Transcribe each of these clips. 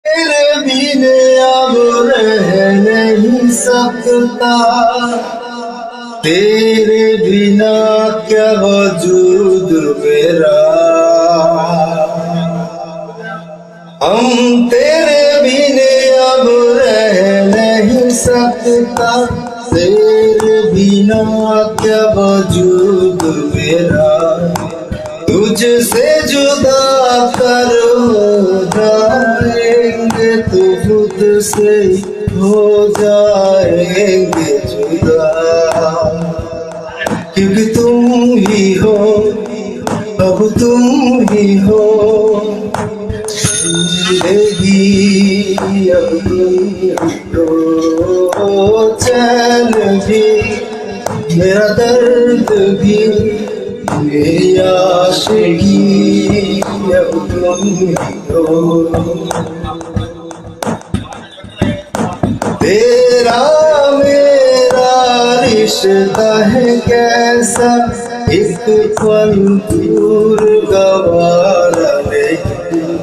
तेरे बिना अब रह नहीं सकता, तेरे बिना क्या वजूद मेरा। हम तेरे बिना अब रह नहीं सकता, तेरे बिना क्या वजूद मेरा। तुझसे जुदा कर हो जाएंगे तो खुद से हो जाएंगे जुदा, क्योंकि तुम ही हो, अब तुम ही हो जिंदगी, अब तुम हो चैन भी, मेरा दर्द भी, मेरी आशिकी, अब तुम ही हो। तेरा मेरा रिश्ता है कैसा, एक पल दूर गवारा नहीं।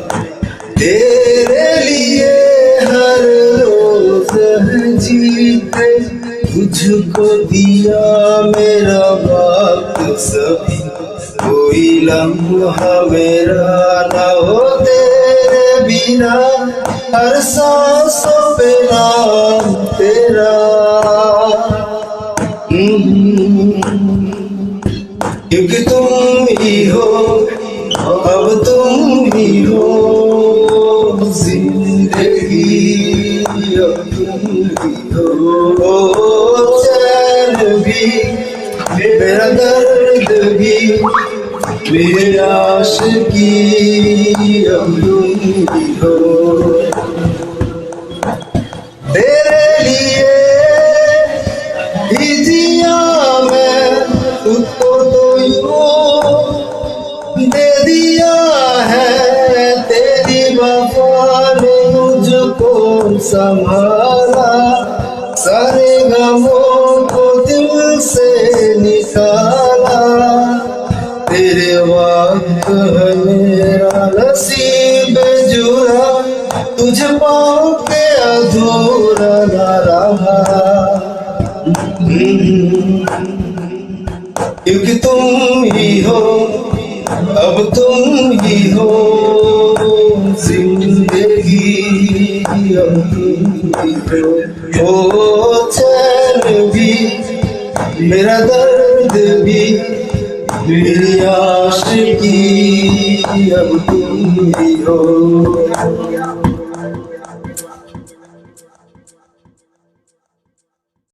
तेरे लिए हर रोज है जीते, तुझको दिया मेरा वक्त सभी, कोई लम्हा मेरा ना हो तेरे बिना, हर सांसों पे नाम तेरा। क्योंकि तुम ही हो, अब तुम ही हो जिंदगी, अब तुम ही हो चैन भी, मेरा दर्द भी, मेरी आशिकी, अब तुम ही हो। तेरे लिए ही जिया मैं, तुझको तो यूं दे दिया है, तेरी वफा ने मुझको संभाला, सारे गमों को दिल से निकाला। तेरे वक्त है मेरा नसीब जुड़ा, तुझे पाओ के अधूरा न रहा। क्योंकि तुम ही हो, अब तुम ही हो जिंदगी, अब तुम ही हो चैन भी, मेरा दर्द भी, मेरी आशिकी, अब तुम ही हो।